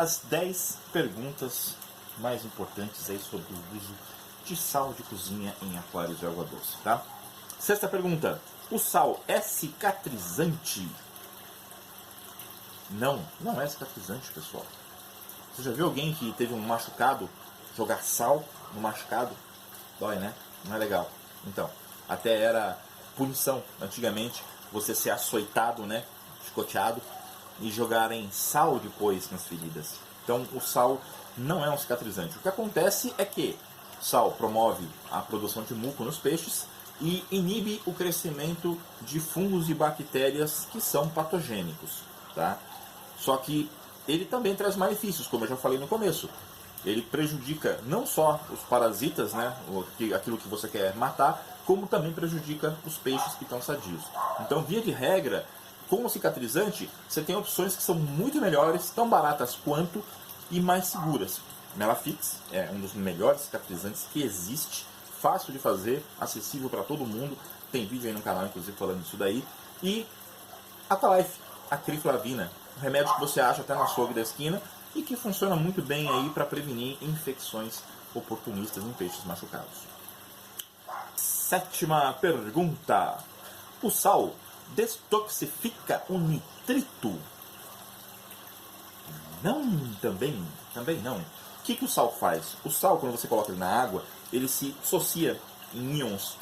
As 10 perguntas mais importantes aí sobre o uso de sal de cozinha em aquários de água doce, tá? Sexta pergunta: o sal é cicatrizante? Não, não é cicatrizante, pessoal. Você já viu alguém que teve um machucado jogar sal no machucado? Dói, né? Não é legal. Então, até era punição antigamente você ser açoitado, né? Chicoteado e jogarem sal depois nas feridas. Então, o sal não é um cicatrizante. O que acontece é que o sal promove a produção de muco nos peixes e inibe o crescimento de fungos e bactérias que são patogênicos, tá? Só que ele também traz malefícios, como eu já falei no começo. Ele prejudica não só os parasitas, né, aquilo que você quer matar, como também prejudica os peixes que estão sadios. Então, via de regra, como cicatrizante, você tem opções que são muito melhores, tão baratas quanto e mais seguras. Melafix é um dos melhores cicatrizantes que existe, fácil de fazer, acessível para todo mundo. Tem vídeo aí no canal, inclusive, falando disso daí. E Aqualife, acriflavina, um remédio que você acha até no açougue da esquina e que funciona muito bem aí para prevenir infecções oportunistas em peixes machucados. Sétima pergunta: o sal detoxifica o nitrito? Não, também não. O que o sal faz? O sal, quando você coloca ele na água, ele se dissocia em íons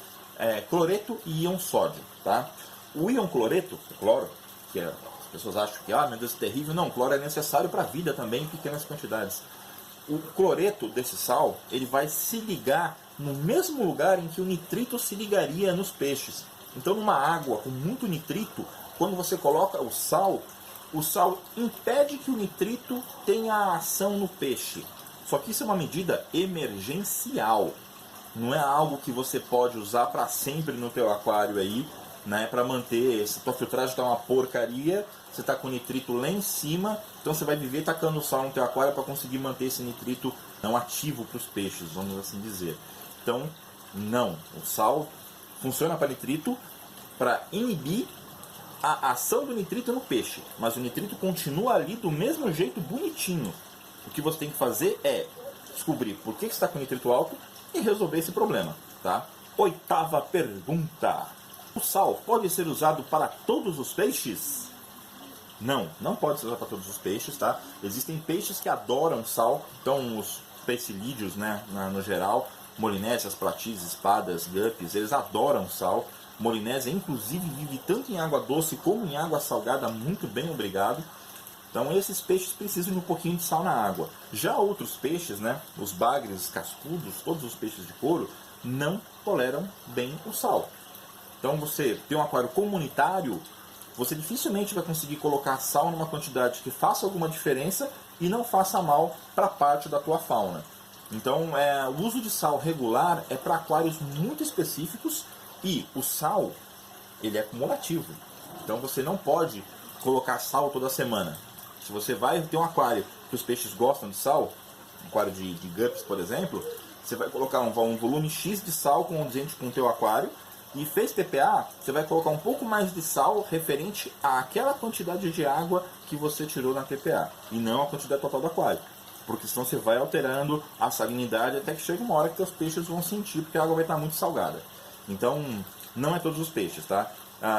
cloreto e íon sódio, tá? O íon cloreto, o cloro, que as pessoas acham que, meu Deus, é terrível. Não, o cloro é necessário para a vida também em pequenas quantidades. O cloreto desse sal, ele vai se ligar no mesmo lugar em que o nitrito se ligaria nos peixes. Então, numa água com muito nitrito, quando você coloca o sal impede que o nitrito tenha ação no peixe. Só que isso é uma medida emergencial. Não é algo que você pode usar para sempre no teu aquário aí, né, para manter. Se tua filtragem está uma porcaria, você está com o nitrito lá em cima, então você vai viver tacando sal no teu aquário para conseguir manter esse nitrito não ativo para os peixes, vamos assim dizer. Então, não. O sal funciona para nitrito, para inibir a ação do nitrito no peixe, mas o nitrito continua ali do mesmo jeito, bonitinho. O que você tem que fazer é descobrir por que está com nitrito alto e resolver esse problema, tá? Oitava pergunta: o sal pode ser usado para todos os peixes? Não, não pode ser usado para todos os peixes, tá? Existem peixes que adoram sal, então os pecilídeos, né, no geral, molinésias, platis, espadas, guppies, eles adoram sal. Molinésia, inclusive, vive tanto em água doce como em água salgada, muito bem, obrigado. Então, esses peixes precisam de um pouquinho de sal na água. Já outros peixes, né, os bagres, cascudos, todos os peixes de couro, não toleram bem o sal. Então, você tem um aquário comunitário, você dificilmente vai conseguir colocar sal numa quantidade que faça alguma diferença e não faça mal para parte da tua fauna. Então, o uso de sal regular é para aquários muito específicos. E o sal, ele é acumulativo. Então você não pode colocar sal toda semana. Se você vai ter um aquário que os peixes gostam de sal, um aquário de guppies, por exemplo, você vai colocar um volume X de sal condizente com o teu aquário, e fez TPA, você vai colocar um pouco mais de sal referente àquela quantidade de água que você tirou na TPA, e não a quantidade total do aquário. Porque senão você vai alterando a salinidade até que chega uma hora que os peixes vão sentir, porque a água vai estar muito salgada. Então, não é todos os peixes, tá?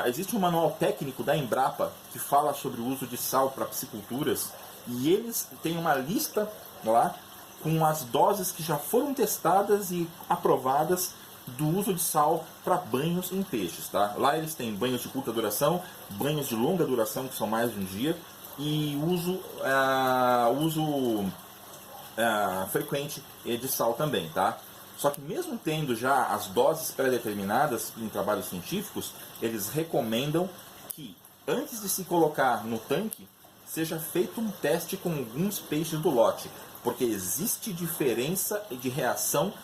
Existe um manual técnico da Embrapa que fala sobre o uso de sal para pisciculturas, e eles têm uma lista lá com as doses que já foram testadas e aprovadas do uso de sal para banhos em peixes, tá? Lá eles têm banhos de curta duração, banhos de longa duração, que são mais de um dia, e uso frequente de sal também, tá? Só que mesmo tendo já as doses pré-determinadas em trabalhos científicos, eles recomendam que antes de se colocar no tanque, seja feito um teste com alguns peixes do lote, porque existe diferença de reação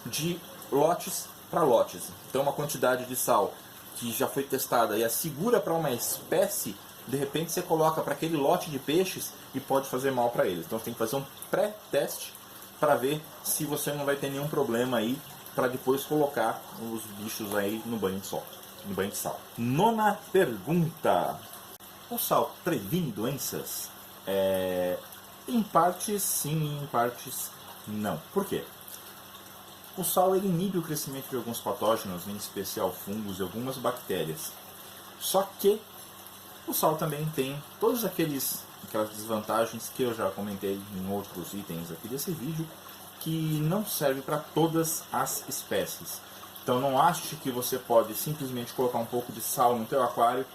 de lotes para lotes. Então uma quantidade de sal que já foi testada e é segura para uma espécie, de repente você coloca para aquele lote de peixes e pode fazer mal para eles. Então você tem que fazer um pré-teste para ver se você não vai ter nenhum problema aí, para depois colocar os bichos aí no banho de sal. Nona pergunta: o sal previne doenças? Em partes sim, em partes não. Por quê? O sal ele inibe o crescimento de alguns patógenos, em especial fungos e algumas bactérias. Só que o sal também tem todas aquelas desvantagens que eu já comentei em outros itens aqui desse vídeo, que não serve para todas as espécies. Então não ache que você pode simplesmente colocar um pouco de sal no teu aquário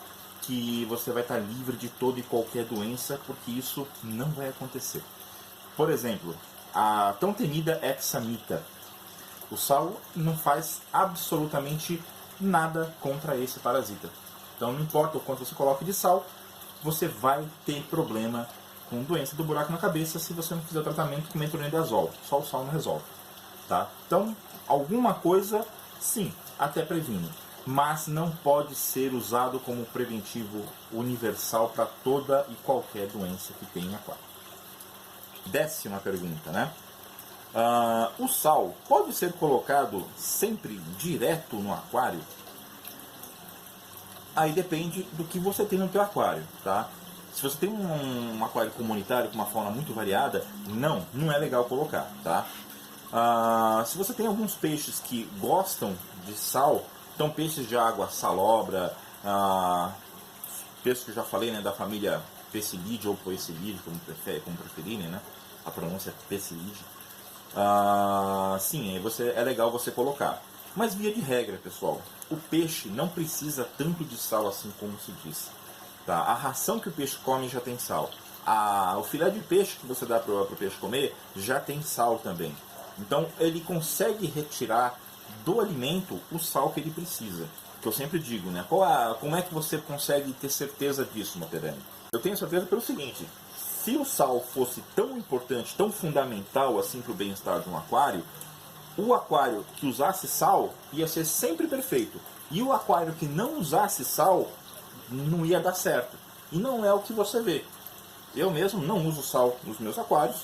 que você vai estar livre de toda e qualquer doença, porque isso não vai acontecer. Por exemplo, a tão temida hexamita. O sal não faz absolutamente nada contra esse parasita. Então não importa o quanto você coloque de sal, você vai ter problema com doença do buraco na cabeça se você não fizer o tratamento com metronidazol. Só o sal não resolve. Tá? Então, alguma coisa, sim, até previne. Mas não pode ser usado como preventivo universal para toda e qualquer doença que tem em aquário. 10ª pergunta, né? O sal pode ser colocado sempre direto no aquário? Aí depende do que você tem no teu aquário, tá? Se você tem um aquário comunitário com uma fauna muito variada, não é legal colocar, tá? Se você tem alguns peixes que gostam de sal, então peixes de água salobra, peixes que eu já falei, né, da família Pescilide ou Poecilide, como preferirem, né? A pronúncia é Pescilide. Sim, é legal você colocar. Mas via de regra, pessoal, o peixe não precisa tanto de sal assim como se diz. Tá? A ração que o peixe come já tem sal. O filé de peixe que você dá para o peixe comer já tem sal também. Então ele consegue retirar do alimento o sal que ele precisa. Que eu sempre digo, né? Como é que você consegue ter certeza disso, Materani? Eu tenho certeza pelo seguinte: se o sal fosse tão importante, tão fundamental assim para o bem-estar de um aquário, o aquário que usasse sal ia ser sempre perfeito. E o aquário que não usasse sal não ia dar certo. E não é o que você vê. Eu mesmo não uso sal nos meus aquários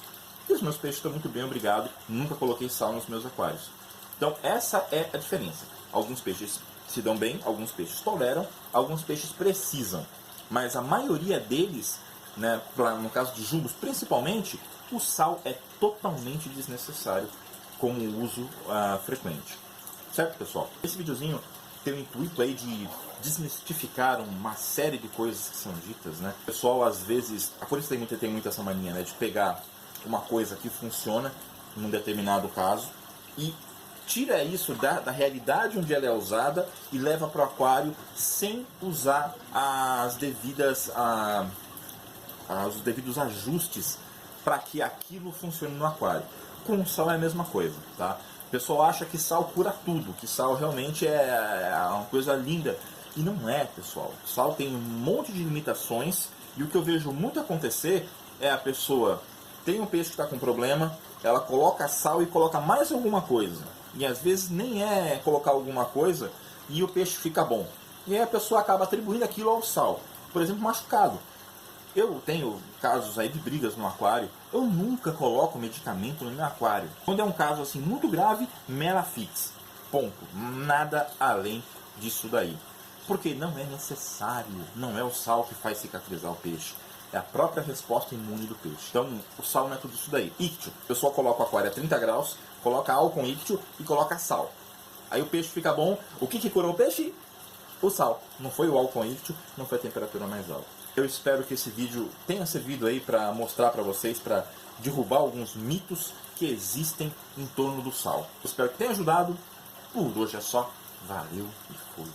e os meus peixes estão muito bem, obrigado. Nunca coloquei sal nos meus aquários. Então essa é a diferença. Alguns peixes se dão bem, alguns peixes toleram, alguns peixes precisam. Mas a maioria deles, né, no caso de jumbos principalmente, o sal é totalmente desnecessário como uso frequente. Certo, pessoal? Esse videozinho tem o intuito aí de desmistificar uma série de coisas que são ditas, né? O pessoal, às vezes, por isso tem muito essa mania, né, de pegar uma coisa que funciona num determinado caso e tira isso da realidade onde ela é usada e leva para o aquário sem usar os devidos ajustes para que aquilo funcione no aquário. Com o sal é a mesma coisa, tá? O pessoal acha que sal cura tudo, que sal realmente é uma coisa linda. E não é, pessoal. O sal tem um monte de limitações e o que eu vejo muito acontecer é a pessoa tem um peixe que está com problema, ela coloca sal e coloca mais alguma coisa. E às vezes nem é colocar alguma coisa e o peixe fica bom. E aí a pessoa acaba atribuindo aquilo ao sal. Por exemplo, machucado. Eu tenho casos aí de brigas no aquário, eu nunca coloco medicamento no meu aquário. Quando é um caso assim muito grave, Melafix. Ponto. Nada além disso daí. Porque não é necessário, não é o sal que faz cicatrizar o peixe. É a própria resposta imune do peixe. Então, o sal não é tudo isso daí. Ictio. O pessoal coloca o aquário a 30 graus, coloca álcool ictio e coloca sal. Aí o peixe fica bom. O que curou o peixe? O sal. Não foi o álcool ictio, não foi a temperatura mais alta. Eu espero que esse vídeo tenha servido aí para mostrar para vocês, para derrubar alguns mitos que existem em torno do sal. Eu espero que tenha ajudado. Por hoje é só. Valeu e fui.